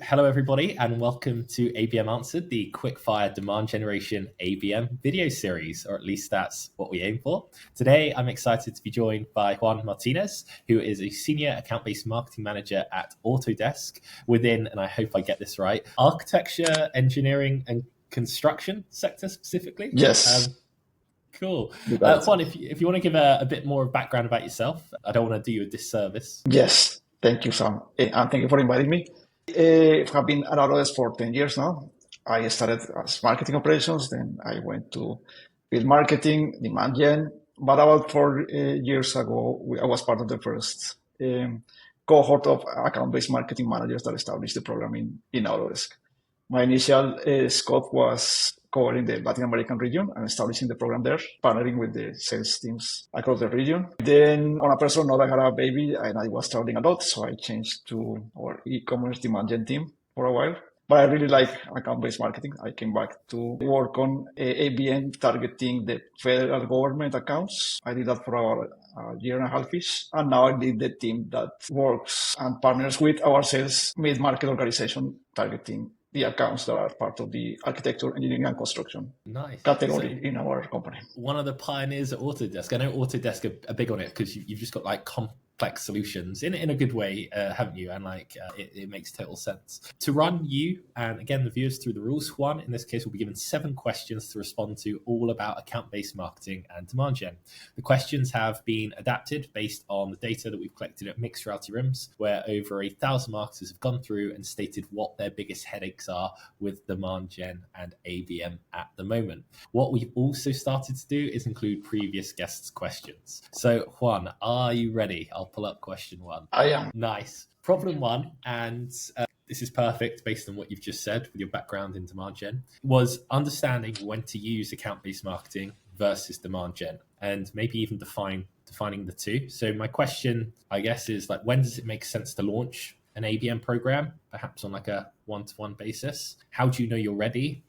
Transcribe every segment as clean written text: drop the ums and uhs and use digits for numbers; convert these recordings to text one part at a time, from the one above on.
Hello, everybody, and welcome to ABM Answered, the quickfire demand generation ABM video series, or at least that's what we aim for. Today, I'm excited to be joined by Juan Martinez, who is a senior account-based marketing manager at Autodesk within, and I hope I get this right, architecture, engineering, and construction sector specifically. Yes. Cool. Juan, if you want to give a bit more background about yourself, I don't want to do you a disservice. Yes. Thank you, Sam. And thank you for inviting me. I have been at Autodesk for 10 years now. I started as marketing operations, then I went to field marketing, demand gen. But about 4 years ago, I was part of the first cohort of account-based marketing managers that established the program in Autodesk. My initial scope was covering the Latin American region and establishing the program there, partnering with the sales teams across the region. Then on a personal note, I had a baby and I was traveling a lot, so I changed to our e-commerce demand gen team for a while. But I really like account-based marketing. I came back to work on ABM targeting the federal government accounts. I did that for about a year and a half-ish. And now I lead the team that works and partners with our sales mid-market organization targeting the accounts that are part of the architecture, engineering, and construction category in our company. One of the pioneers at Autodesk. I know Autodesk are big on it because you've just got like complex solutions in a good way, haven't you? And it makes total sense. To run you and again the viewers through the rules, Juan, in this case, will be given 7 questions to respond to, all about account-based marketing and demand gen. The questions have been adapted based on the data that we've collected at Mixed Reality Rooms, where over 1,000 marketers have gone through and stated what their biggest headaches are with demand gen and ABM at the moment. What we've also started to do is include previous guests' questions. So Juan, are you ready? I'll pull up question 1. I am. Nice. Problem 1, and this is perfect based on what you've just said with your background in demand gen, was understanding when to use account-based marketing versus demand gen, and maybe even defining the two. So my question, I guess, is when does it make sense to launch an ABM program, perhaps on a one-to-one basis? How do you know you're ready?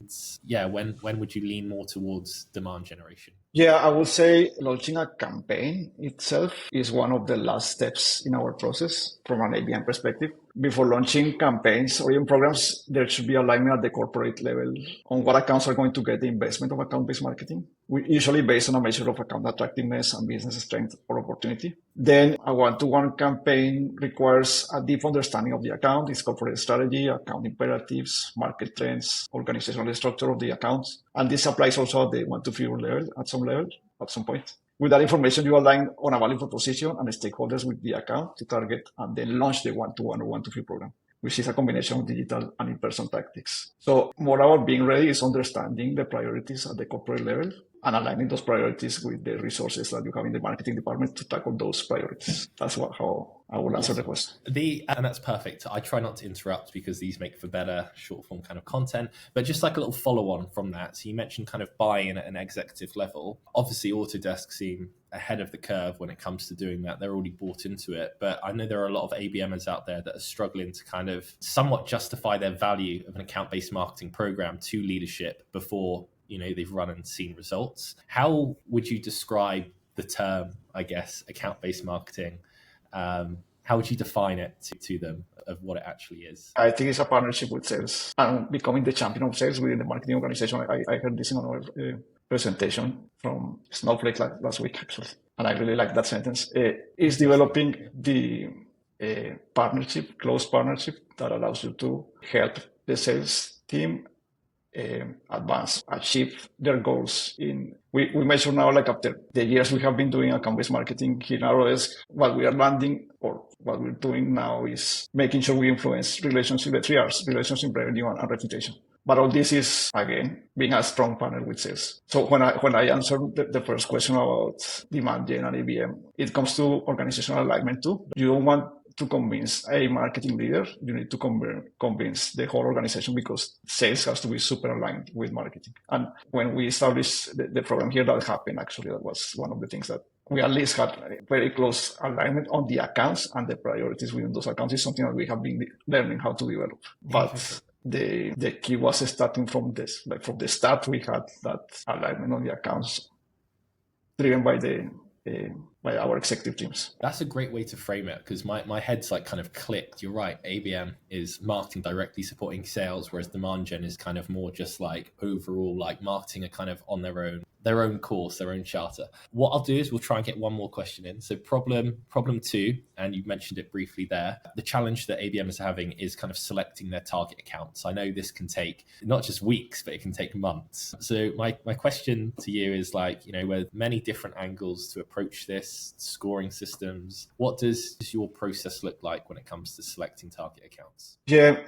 When would you lean more towards demand generation? Yeah, I would say launching a campaign itself is one of the last steps in our process from an ABM perspective. Before launching campaigns or even programs, there should be alignment at the corporate level on what accounts are going to get the investment of account-based marketing. We usually based on a measure of account attractiveness and business strength or opportunity. Then a one-to-one campaign requires a deep understanding of the account, its corporate strategy, account imperatives, market trends, organizational structure of the accounts. And this applies also at the one-to-few level, at some point. With that information, you align on a value proposition and stakeholders with the account to target and then launch the one-to-one or one-to-few program, which is a combination of digital and in-person tactics. So more about being ready is understanding the priorities at the corporate level and aligning those priorities with the resources that you have in the marketing department to tackle those priorities. That's how I will answer the question. And that's perfect. I try not to interrupt because these make for better short form kind of content, but just a little follow on from that. So you mentioned kind of buy-in at an executive level. Obviously Autodesk seem ahead of the curve when it comes to doing that. They're already bought into it, but I know there are a lot of ABMers out there that are struggling to kind of somewhat justify their value of an account-based marketing program to leadership before they've run and seen results. How would you describe the term, I guess, account-based marketing? How would you define it to them of what it actually is? I think it's a partnership with sales and becoming the champion of sales within the marketing organization. I heard this in our presentation from Snowflake last week, actually, and I really like that sentence. It's developing the close partnership that allows you to help the sales team achieve their goals. We measure now, after the years we have been doing account-based marketing here in Autodesk, what we are landing or what we're doing now is making sure we influence relationship, the 3 R's, relationship, revenue, and reputation. But all this is, again, being a strong partner with sales. So when I answer the first question about demand gen and ABM, it comes to organizational alignment too. You don't want to convince a marketing leader, you need to convince the whole organization, because sales has to be super aligned with marketing. And when we established the program here, that happened actually. That was one of the things that we at least had very close alignment on the accounts, and the priorities within those accounts is something that we have been learning how to develop. But the key was starting from this. From the start, we had that alignment on the accounts driven by the by our executive teams. That's a great way to frame it, because my head's like kind of clicked. You're right. ABM is marketing directly supporting sales, whereas Demand Gen is kind of more just like overall, like marketing are kind of on their own course, their own charter. What I'll do is we'll try and get one more question in. So problem 2, and you mentioned it briefly there. The challenge that ABM is having is kind of selecting their target accounts. I know this can take not just weeks, but it can take months. So my question to you is like, with many different angles to approach this, scoring systems, what does your process look like when it comes to selecting target accounts? Yeah,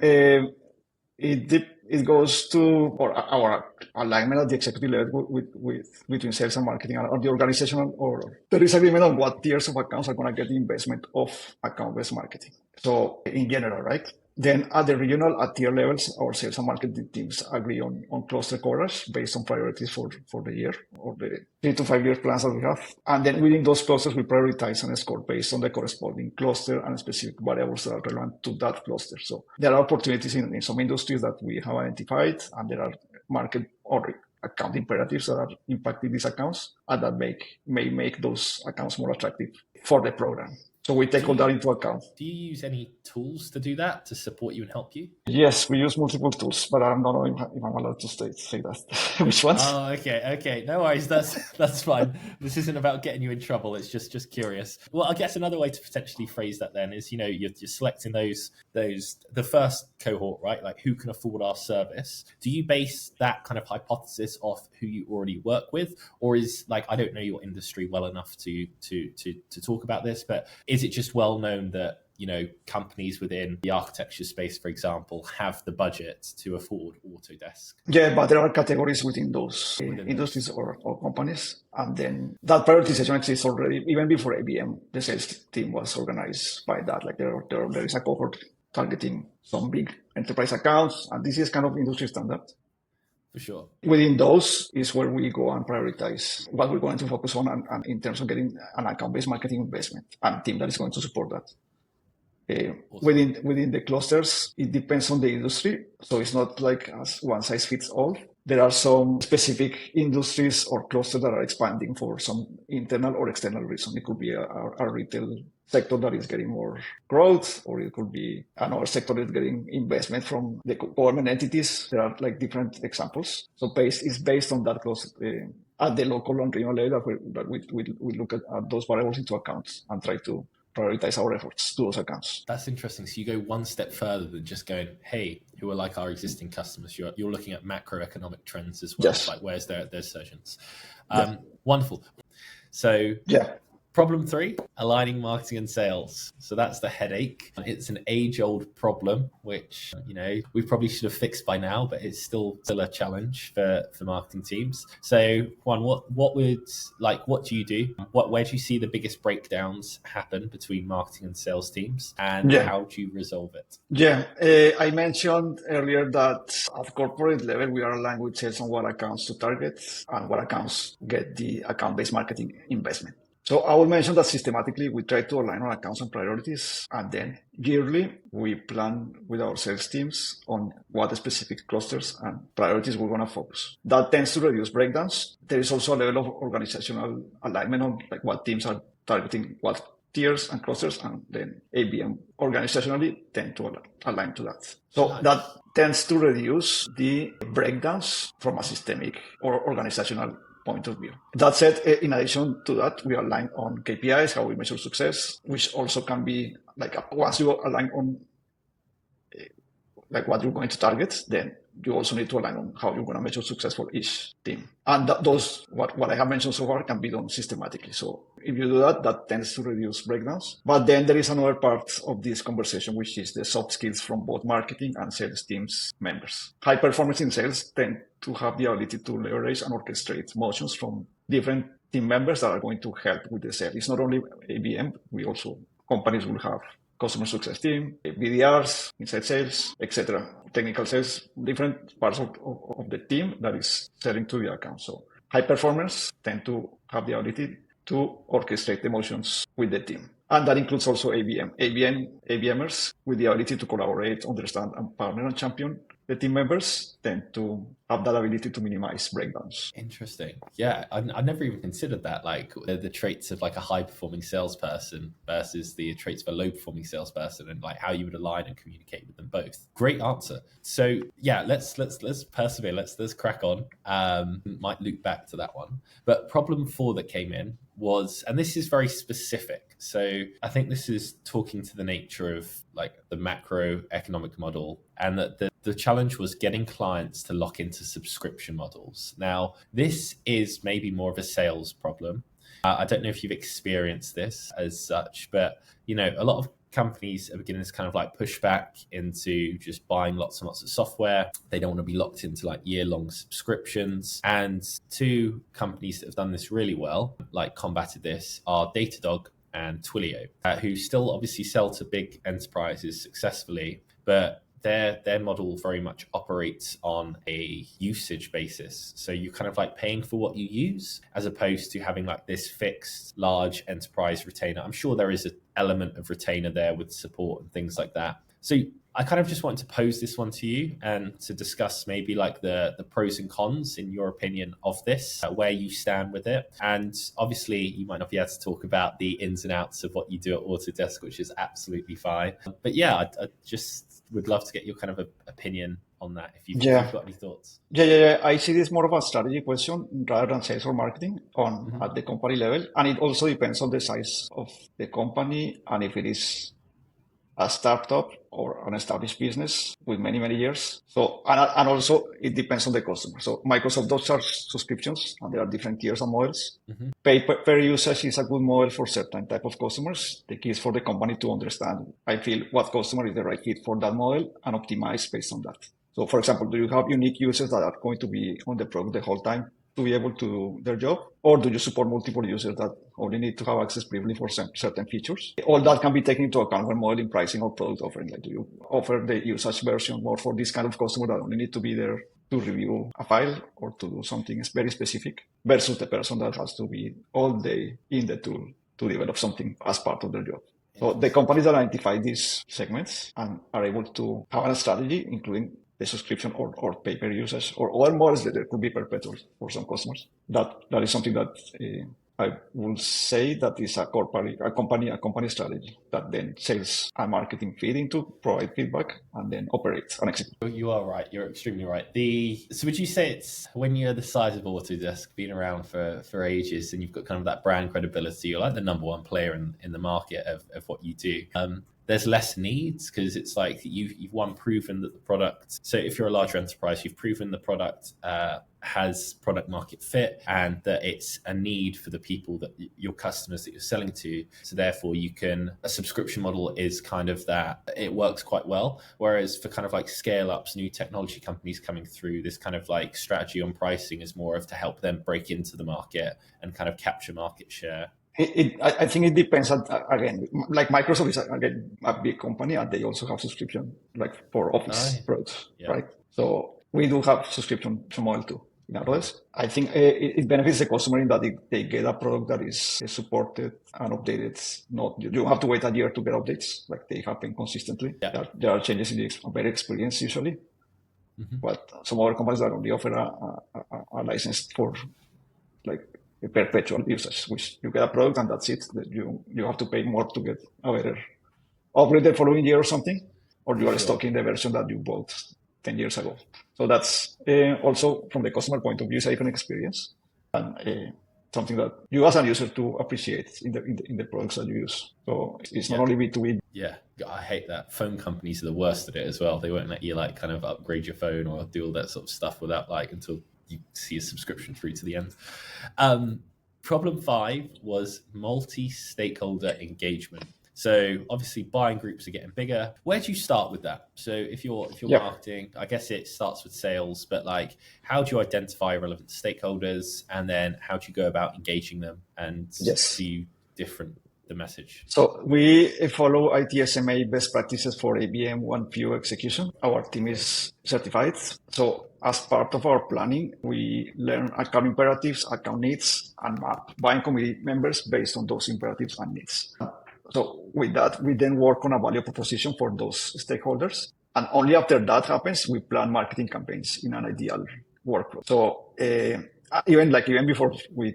it goes to our alignment at the executive level with between sales and marketing or the organizational, or there is agreement on what tiers of accounts are going to get the investment of account-based marketing. So in general, right? Then at the regional, at tier levels, our sales and marketing teams agree on cluster coverage based on priorities for the year or the 3 to 5 year plans that we have. And then within those clusters, we prioritize and score based on the corresponding cluster and specific variables that are relevant to that cluster. So there are opportunities in some industries that we have identified, and there are market or account imperatives that are impacting these accounts, and that may make those accounts more attractive for the program. So we take all that into account. Do you use any tools to do that, to support you and help you? Yes, we use multiple tools, but I don't know if I'm allowed to say that. Which ones? Oh, okay. No worries. That's fine. This isn't about getting you in trouble. It's just curious. Well, I guess another way to potentially phrase that then is, you're selecting the first cohort, right? Like, who can afford our service? Do you base that kind of hypothesis off who you already work with, or is, like, I don't know your industry well enough to talk about this, but is it just well known that companies within the architecture space, for example, have the budget to afford Autodesk? Yeah, but there are categories within those industries or companies. And then that prioritization exists already, even before ABM, the sales team was organized by that. Like there is a cohort targeting some big enterprise accounts, and this is kind of industry standard. For sure. Within those is where we go and prioritize what we're going to focus on and in terms of getting an account-based marketing investment and a team that is going to support that. Awesome. Within the clusters, it depends on the industry. So it's not like as one size fits all. There are some specific industries or clusters that are expanding for some internal or external reason. It could be a retail sector that is getting more growth, or it could be another sector that's getting investment from the government entities. There are like different examples. So it's based on that cluster at the local and regional level that we look at those variables into account and try to prioritize our efforts to those accounts. That's interesting. So you go one step further than just going, hey, who are like our existing customers? You're looking at macroeconomic trends as well. Yes. Like where's their surgeons. Wonderful. So problem 3, aligning marketing and sales. So that's the headache. It's an age-old problem, which, we probably should have fixed by now, but it's still a challenge for marketing teams. So Juan, what do you do? Where do you see the biggest breakdowns happen between marketing and sales teams, and how do you resolve it? Yeah, I mentioned earlier that at corporate level, we are aligned with sales on what accounts to target and what accounts get the account-based marketing investment. So I will mention that systematically we try to align our accounts and priorities, and then yearly we plan with our sales teams on what specific clusters and priorities we're going to focus. That tends to reduce breakdowns. There is also a level of organizational alignment on like what teams are targeting what tiers and clusters, and then ABM organizationally tend to align to that. So that tends to reduce the breakdowns from a systemic or organizational point of view. That said, in addition to that, we align on KPIs, how we measure success, which also can be like once you align on like what you're going to target, then you also need to align on how you're going to measure success for each team. And those, what I have mentioned so far, can be done systematically. So if you do that, that tends to reduce breakdowns. But then there is another part of this conversation, which is the soft skills from both marketing and sales teams members. High performers in sales tend to have the ability to leverage and orchestrate motions from different team members that are going to help with the sale. It's not only ABM, companies will have customer success team, BDRs, inside sales, etc. Technical sales, different parts of the team that is selling to the account. So high performers tend to have the ability to orchestrate emotions with the team. And that includes also ABMers with the ability to collaborate, understand, and partner and champion the team members tend to have that ability to minimize breakdowns. Interesting. Yeah, I never even considered that, like the traits of like a high performing salesperson versus the traits of a low performing salesperson, and like how you would align and communicate with them both. Great answer. So yeah, let's persevere. Let's crack on. Might loop back to that one. But problem 4 that came in was, and this is very specific. So I think this is talking to the nature of like the macroeconomic model, and that the challenge was getting clients to lock into subscription models. Now, this is maybe more of a sales problem. I don't know if you've experienced this as such, but you know, a lot of companies are beginning to kind of like push back into just buying lots and lots of software. They don't want to be locked into like year-long subscriptions. And 2 companies that have done this really well, like combated this, are Datadog and Twilio, who still obviously sell to big enterprises successfully, but their model very much operates on a usage basis. So you're kind of like paying for what you use, as opposed to having like this fixed large enterprise retainer. I'm sure there is an element of retainer there with support and things like that. So I kind of just want to pose this one to you and to discuss maybe like the pros and cons, in your opinion, of this, where you stand with it. And obviously you might not be able to talk about the ins and outs of what you do at Autodesk, which is absolutely fine. But yeah, I just would love to get your kind of opinion on that, if you've got any thoughts. Yeah. I see this more of a strategy question rather than sales or marketing at the company level. And it also depends on the size of the company and if it is a startup or an established business with many, many years. So, and also it depends on the customer. So Microsoft does charge subscriptions, and there are different tiers and models. Pay per usage is a good model for certain type of customers. The key is for the company to understand, I feel, what customer is the right fit for that model and optimize based on that. So for example, do you have unique users that are going to be on the product the whole time to be able to do their job? Or do you support multiple users that only need to have access briefly for certain features? All that can be taken into account when modeling pricing or product offering. Like, do you offer the usage version more for this kind of customer that only need to be there to review a file or to do something very specific, versus the person that has to be all day in the tool to develop something as part of their job? So the companies that identify these segments and are able to have a strategy, including the subscription or pay-per usage or other models that could be perpetual for some customers. That is something that I will say that is a company strategy that then sales and marketing feed into, provide feedback, and then operate and execute. You are right. You're extremely right. So would you say it's, when you're the size of Autodesk, been around for ages, and you've got kind of that brand credibility, you're like the number one player in the market of what you do. There's less needs because it's like you've proven that the product. So if you're a larger enterprise, you've proven the product has product market fit, and that it's a need for the people that your customers that you're selling to. So therefore a subscription model is kind of that, it works quite well. Whereas for kind of like scale ups, new technology companies coming through, this kind of like strategy on pricing is more of to help them break into the market and kind of capture market share. I think it depends again, like Microsoft is again a big company, and they also have subscription like for Office products, right? So we do have subscription model too in Autodesk. I think it benefits the customer in that they get a product that is supported and updated. You don't have to wait a year to get updates, like they happen consistently. Yeah. There are changes in the better experience usually. But some other companies that only offer a license for like a perpetual usage, which you get a product and that's it. You have to pay more to get a better upgrade the following year or something, or you are stuck in the version that you bought 10 years ago. So that's also from the customer point of view, it's a different experience, and something that you as a user to appreciate in the products that you use. So it's not only B2B. Yeah, I hate that. Phone companies are the worst at it as well. They won't let you like kind of upgrade your phone or do all that sort of stuff without like until you see a subscription through to the end. Problem 5 was multi-stakeholder engagement. So obviously buying groups are getting bigger. Where do you start with that? So if you're marketing, I guess it starts with sales, but like how do you identify relevant stakeholders, and then how do you go about engaging them, and do you different the message? So we follow ITSMA best practices for ABM 1PO execution. Our team is certified. So as part of our planning, we learn account imperatives, account needs, and map buying committee members based on those imperatives and needs. So with that, we then work on a value proposition for those stakeholders. And only after that happens, we plan marketing campaigns in an ideal workflow. So even before we,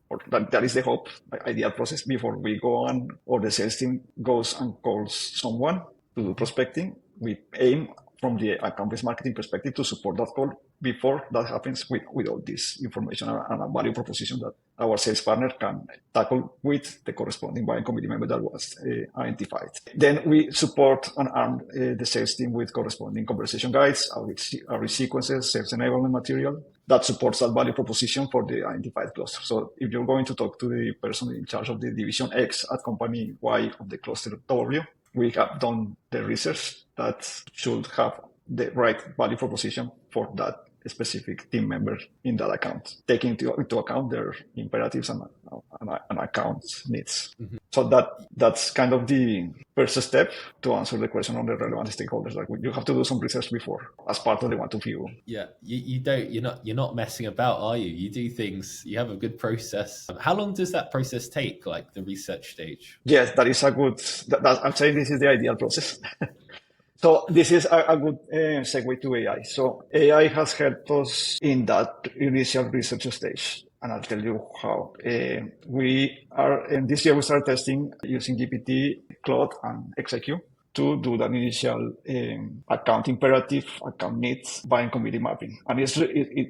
or that is the hope, ideal process, before we go on or the sales team goes and calls someone to do prospecting, we aim from the account-based marketing perspective to support that call before that happens with all this information and a value proposition that our sales partner can tackle with the corresponding buying committee member that was identified. Then we support and arm the sales team with corresponding conversation guides, outreach sequences, sales enablement material that supports that value proposition for the identified cluster. So if you're going to talk to the person in charge of the division X at company Y of the cluster W, we have done the research that should have the right value proposition for that specific team member in that account, taking into account their imperatives and account needs. Mm-hmm. So that's kind of the first step to answer the question on the relevant stakeholders. Like you have to do some research before as part of the one to view. Yeah, you're not messing about, are you? You do things. You have a good process. How long does that process take? Like the research stage? Yes, that is a good. I'm saying this is the ideal process. So this is a good segue to AI. So AI has helped us in that initial research stage. And I'll tell you how. And this year we started testing using GPT, Claude, and XIQ to do that initial account imperative, account needs, buying committee mapping. And it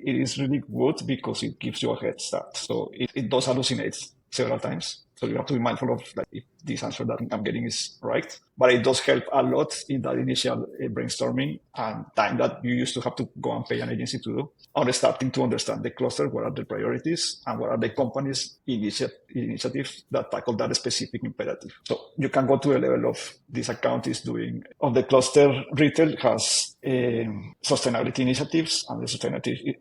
is really good because it gives you a head start. So it does hallucinate several times. So you have to be mindful of like if this answer that I'm getting is right. But it does help a lot in that initial brainstorming and time that you used to have to go and pay an agency to do on starting to understand the cluster, what are the priorities, and what are the company's initiatives that tackle that specific imperative. So you can go to a level of this account is doing, of the cluster retail has sustainability initiatives, and the sustainability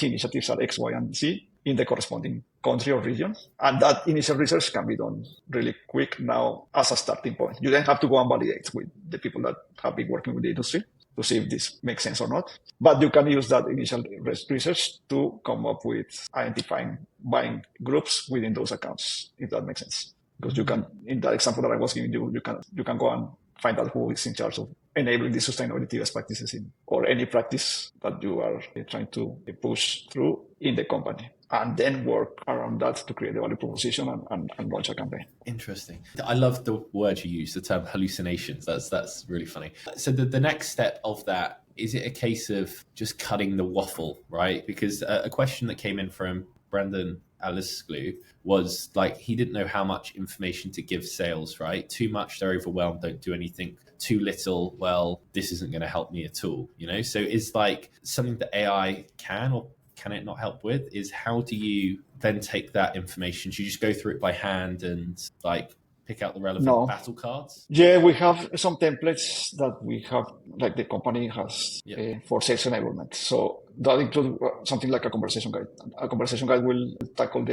initiatives are X, Y, and Z in the corresponding country or region. And that initial research can be done really quick now as a starting point. You then have to go and validate with the people that have been working with the industry to see if this makes sense or not. But you can use that initial research to come up with identifying buying groups within those accounts, if that makes sense. Because you can, in that example that I was giving you, you can go and find out who is in charge of enabling the sustainability best practices or any practice that you are trying to push through in the company. And then work around that to create the value proposition and launch a campaign. Interesting. I love the word you use, the term hallucinations. That's really funny. So the next step of that, is it a case of just cutting the waffle, right? Because a question that came in from Brendan Alisglu was like, he didn't know how much information to give sales, right? Too much, they're overwhelmed, don't do anything. Too little, well, this isn't going to help me at all, So is like something that AI can or can it not help with is how do you then take that information? Should you just go through it by hand and like pick out the relevant battle cards? Yeah, we have some templates that we have, like the company has for sales enablement. So that includes something like a conversation guide. A conversation guide will tackle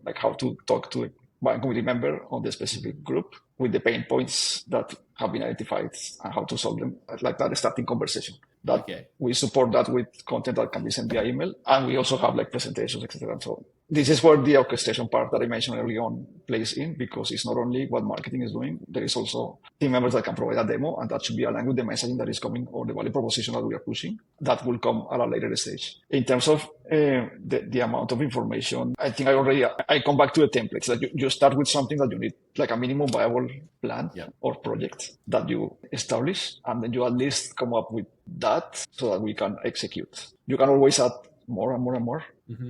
like how to talk to a buying committee member on the specific group with the pain points that have been identified and how to solve them, like that starting conversation. We support that with content that can be sent via email, and we also have like presentations, etc. And so on. This is where the orchestration part that I mentioned early on plays in, because it's not only what marketing is doing, there is also team members that can provide a demo, and that should be aligned with the messaging that is coming or the value proposition that we are pushing. That will come at a later stage. In terms of the amount of information, I think I come back to the templates that you start with something that you need, like a minimum viable plan or project that you establish, and then you at least come up with that so that we can execute. You can always add more and more and more,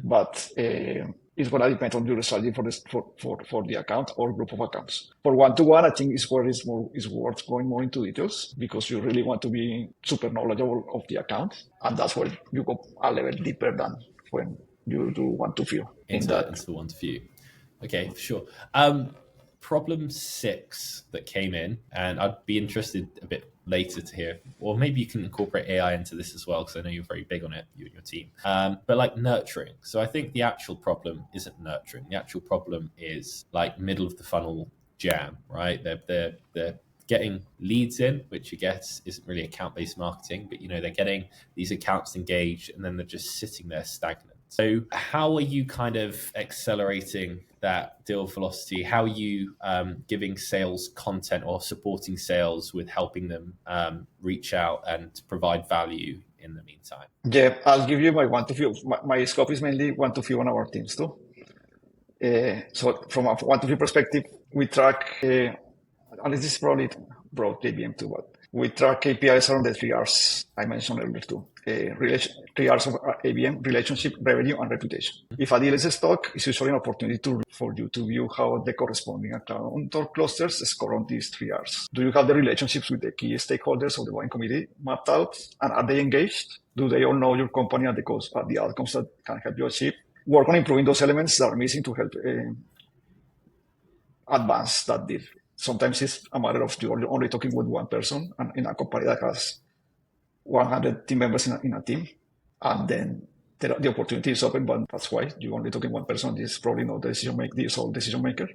but it's going to depend on your strategy for the account or group of accounts. For one-to-one, I think is where it's worth going more into details, because you really want to be super knowledgeable of the account, and that's where you go a level deeper than when you do one-to-few. Into the one-to-few. Okay, for sure. Problem 6 that came in, and I'd be interested a bit later to hear, or maybe you can incorporate AI into this as well, because I know you're very big on it, you and your team. But like nurturing. So I think the actual problem isn't nurturing. The actual problem is like middle of the funnel jam, right? They're getting leads in, which I guess isn't really account-based marketing, but they're getting these accounts engaged, and then they're just sitting there stagnant. So how are you kind of accelerating that deal velocity? How are you giving sales content or supporting sales with helping them reach out and provide value in the meantime? Yeah, I'll give you my one to few. My scope is mainly one to few on our teams too. So from a one to few perspective, we track, and this is probably broad ABM too, but we track KPIs around the 3 Rs I mentioned earlier too. 3 Rs of ABM: relationship, revenue, and reputation. If a deal is stuck, it's usually an opportunity for you to view how the corresponding account or clusters score on these 3 Rs. Do you have the relationships with the key stakeholders of the buying committee mapped out, and are they engaged? Do they all know your company and the outcomes that can help you achieve? Work on improving those elements that are missing to help advance that deal. Sometimes it's a matter of you're only talking with one person, and in a company that has 100 team members in a team, and then the opportunity is open, but that's why you're only talking one person. This is probably not the sole decision maker.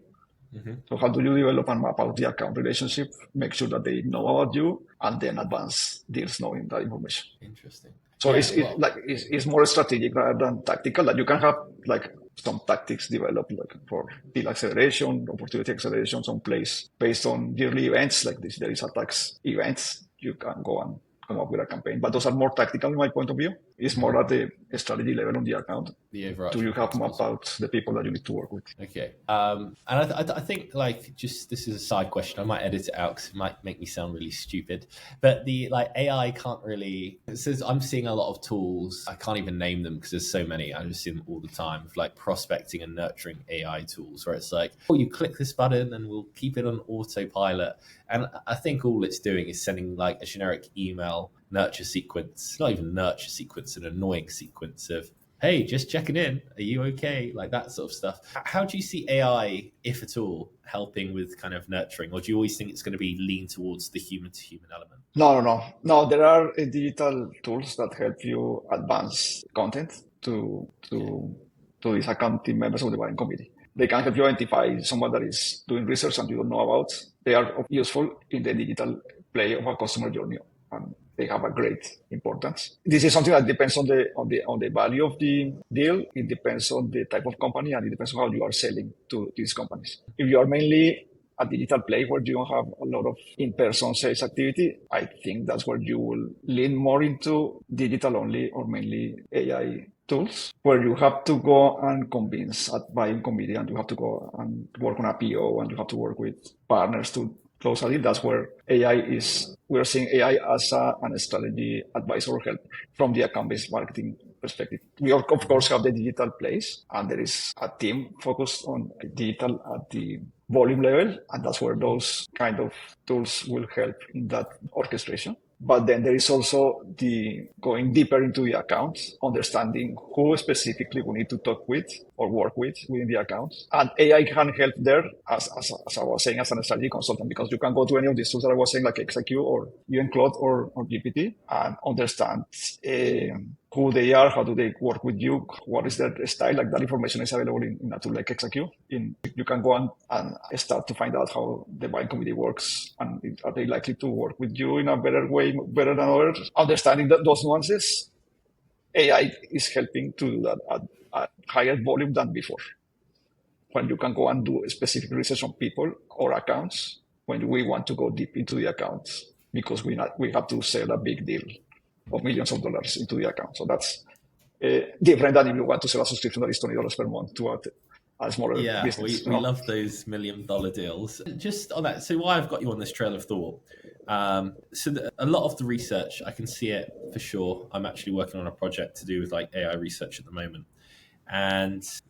Mm-hmm. So how do you develop and map out the account relationship, make sure that they know about you, and then advance deals knowing that information? Interesting. So it's more strategic rather than tactical. That you can have like some tactics developed like for deal acceleration, opportunity acceleration, some place based on yearly events like this. There is a tax events. You can go and come up with a campaign, but those are more tactical in my point of view. It's more at the strategy level on the account. Do you have mapped out the people that you need to work with? Okay. And I think like just this is a side question. I might edit it out because it might make me sound really stupid. But the like AI can't really. It says I'm seeing a lot of tools. I can't even name them because there's so many. I just see them all the time. Of like prospecting and nurturing AI tools where it's like, oh, you click this button and we'll keep it on autopilot. And I think all it's doing is sending like a generic email nurture sequence, not even nurture sequence, an annoying sequence of, hey, just checking in. Are you okay? Like that sort of stuff. How do you see AI, if at all, helping with kind of nurturing? Or do you always think it's going to be lean towards the human to human element? No. There are digital tools that help you advance content to these accounting members of the buying committee. They can help you identify someone that is doing research and you don't know about. They are useful in the digital play of a customer journey, and they have a great importance. This is something that depends on the value of the deal. It depends on the type of company, and it depends on how you are selling to these companies. If you are mainly a digital play where you don't have a lot of in-person sales activity, I think that's where you will lean more into digital only or mainly AI tools, where you have to go and convince a buying committee, and you have to go and work on a PO, and you have to work with partners to close a deal. That's where we're seeing AI as an strategy advisor or helper from the account-based marketing perspective. We of course have the digital place, and there is a team focused on digital at the volume level, and that's where those kind of tools will help in that orchestration. But then there is also the going deeper into the accounts, understanding who specifically we need to talk with or work with within the accounts. And AI can help there, as I was saying, as a strategy consultant, because you can go to any of these tools that I was saying, like XIQ or even Claude or GPT, and understand who they are, how do they work with you, what is their style. Like that information is available in a tool like XIQ. You can go and start to find out how the buying committee works, and are they likely to work with you in a better way, better than others. Understanding those nuances, AI is helping to do that at higher volume than before. When you can go and do specific research on people or accounts, when we want to go deep into the accounts, because we have to sell a big deal of millions of dollars into the account. So that's different than if you want to sell a subscription that is $20 per month to a smaller business. We love those $1 million deals. Just on that, so why I've got you on this trail of thought. A lot of the research, I can see it for sure. I'm actually working on a project to do with like AI research at the moment.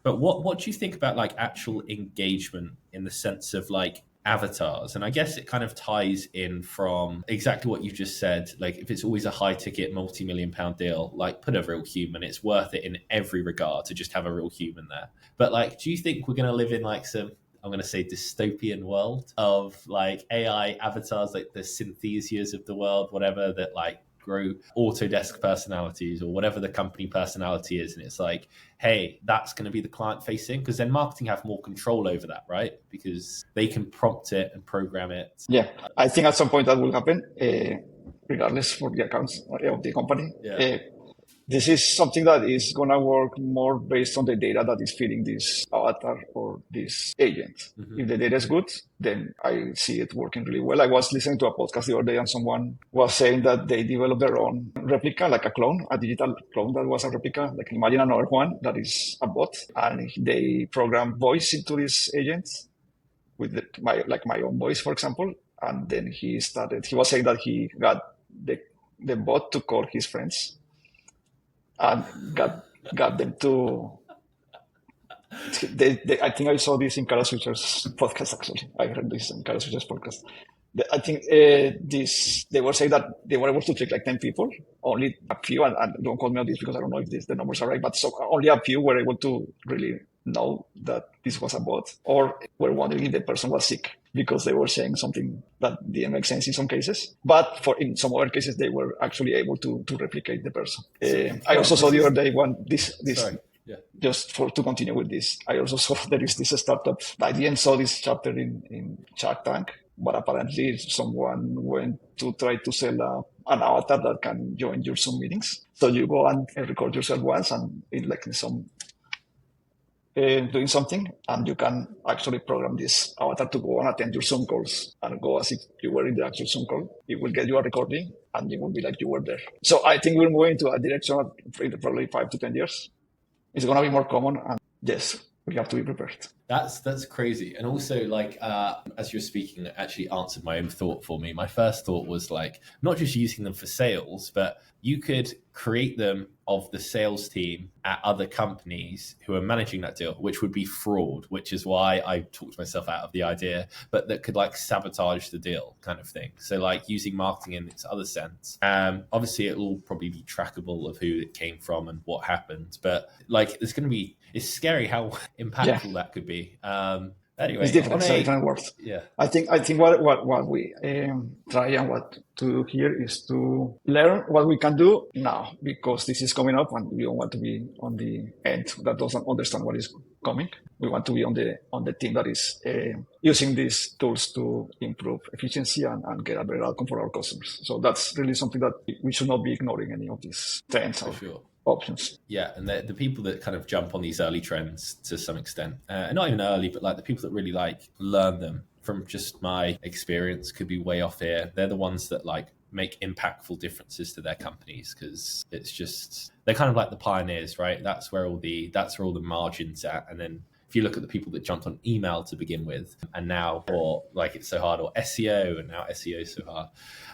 But what do you think about like actual engagement in the sense of like avatars? And I guess it kind of ties in from exactly what you just said. Like if it's always a high ticket multi-million pound deal, like put a real human, it's worth it in every regard to just have a real human there. But like, do you think we're going to live in like some, I'm going to say dystopian world of like AI avatars, like the Synthesias of the world, whatever, that like grow Autodesk personalities or whatever the company personality is, and it's like, hey, that's going to be the client facing, because then marketing have more control over that, right? Because they can prompt it and program it. Yeah, I think at some point that will happen, regardless for the accounts of the company. This is something that is going to work more based on the data that is feeding this avatar or this agent. If the data is good, then I see it working really well. I was listening to a podcast the other day and someone was saying that they developed their own replica, like a clone, a digital clone that was a replica. Like imagine another one that is a bot, and they program voice into this agent with my own voice, for example. And then he was saying that he got the bot to call his friends and got them to. I think I saw this in Carlos Switcher's podcast. Actually, I heard this in Carlos Switcher's podcast. I think they were saying that they were able to trick like 10 people. Only a few, and don't quote me on this because I don't know if the numbers are right, but so only a few were able to really know that this was a bot, or were wondering if the person was sick because they were saying something that didn't make sense in some cases. But in some other cases, they were actually able to replicate the person. I also saw the other day Sorry. Yeah. Just to continue with this, I also saw there is this startup. I didn't saw this chapter in Shark Tank, but apparently someone went to try to sell an avatar that can join your Zoom meetings. So you go and record yourself once and in some doing something, and you can actually program this avatar to go and attend your Zoom calls and go as if you were in the actual Zoom call. It will get you a recording and it will be like you were there. So I think we're moving to a direction of probably 5 to 10 years. It's going to be more common, and yes, we have to be prepared. That's crazy. And also, like, as you're speaking, it actually answered my own thought for me. My first thought was like, not just using them for sales, but you could create them of the sales team at other companies who are managing that deal, which would be fraud, which is why I talked myself out of the idea, but that could like sabotage the deal kind of thing. So like using marketing in its other sense. Obviously it will probably be trackable of who it came from and what happened, but like it's scary how impactful that could be. Anyway, it's different words. Yeah, I think what we try and what to do here is to learn what we can do now, because this is coming up, and we don't want to be on the end that doesn't understand what is coming. We want to be on the team that is using these tools to improve efficiency and get a better outcome for our customers. So that's really something that we should not be ignoring any of these trends. For sure. Options. Yeah, and the people that kind of jump on these early trends to some extent, and not even early, but like the people that really like learn them from just my experience could be way off here. They're the ones that like make impactful differences to their companies, because it's just, they're kind of like the pioneers, right? That's where all the margins at. And then if you look at the people that jumped on email to begin with, and now, or like it's so hard, or SEO, and now SEO is so hard.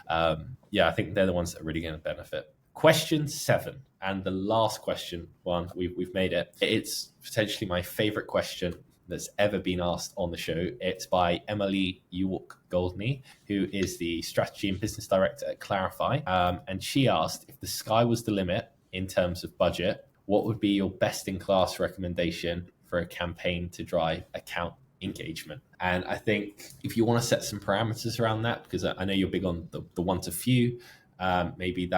I think they're the ones that are really going to benefit. Question 7, and the last question, Juan, we've made it. It's potentially my favorite question that's ever been asked on the show. It's by Emily York-Goldney, who is the Strategy and Business Director at Clarify. And she asked, if the sky was the limit in terms of budget, what would be your best-in-class recommendation for a campaign to drive account engagement? And I think if you want to set some parameters around that, because I know you're big on the one to few, maybe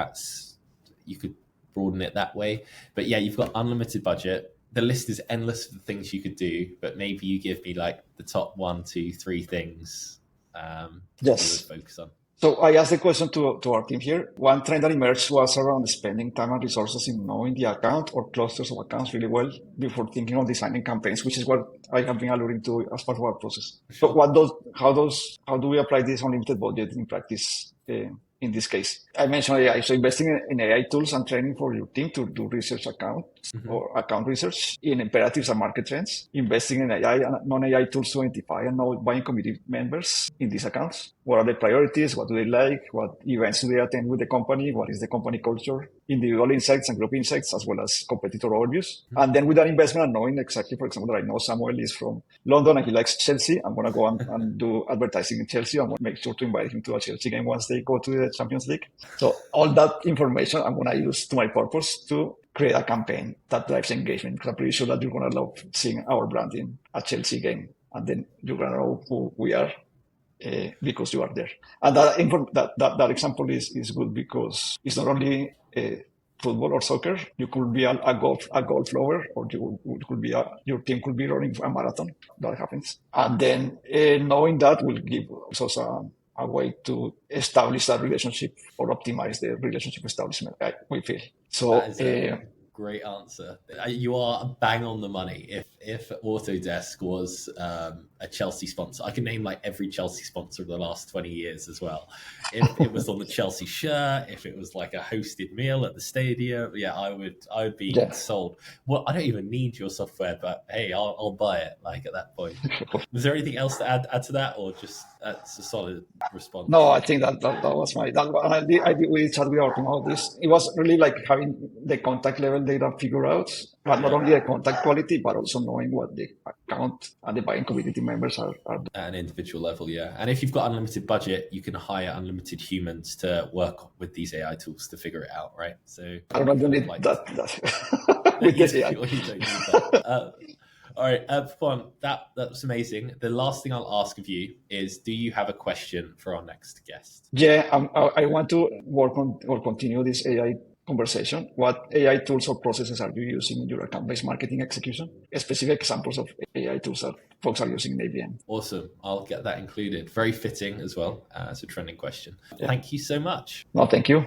you could broaden it that way. But yeah, you've got unlimited budget. The list is endless of the things you could do, but maybe you give me like the top 1, 2, 3 things yes. to focus on. So I asked the question to our team here. One trend that emerged was around spending time and resources in knowing the account or clusters of accounts really well before thinking of designing campaigns, which is what I have been alluding to as part of our process. Sure. So how do we apply this unlimited budget in practice? In this case, I mentioned AI. So investing in AI tools and training for your team to do research accounts or account research in imperatives and market trends. Investing in AI and non-AI tools to identify and know buying committee members in these accounts. What are the priorities? What do they like? What events do they attend with the company? What is the company culture? Individual insights and group insights, as well as competitor overviews. And then with that investment and knowing exactly, for example, that I know Samuel is from London and he likes Chelsea, I'm going to go and do advertising in Chelsea. I'm going to make sure to invite him to a Chelsea game once they go to the Champions League. So all that information I'm going to use to my purpose to create a campaign that drives engagement, because I'm pretty sure that you're going to love seeing our brand in a Chelsea game, and then you're going to know who we are because you are there. And that example is good because it's not only football or soccer. You could be a golf lover, or your team could be running a marathon. That happens. And then knowing that will give us a way to establish that relationship or optimize the relationship establishment, we feel. So that is a great answer. You are bang on the money. If Autodesk was a Chelsea sponsor, I can name like every Chelsea sponsor of the last 20 years as well. If it was on the Chelsea shirt, if it was like a hosted meal at the stadium, yeah, I would be sold. Well, I don't even need your software, but hey, I'll buy it. Like at that point, was there anything else to add to that, or just that's a solid response? No, I think that was we started working on this. It was really like having the contact level data figured out, but not only the contact quality, but also knowing what the account and the buying community members are doing. At an individual level, yeah. And if you've got unlimited budget, you can hire unlimited humans to work with these AI tools to figure it out, right? So I don't need like, that. You don't need that. All right, Juan, that's amazing. The last thing I'll ask of you is, do you have a question for our next guest? Yeah, I want to work on or continue this AI conversation. What AI tools or processes are you using in your account-based marketing execution? Specific examples of AI tools that folks are using in ABM. Awesome. I'll get that included. Very fitting as well as a trending question. Yeah. Thank you so much. No, thank you.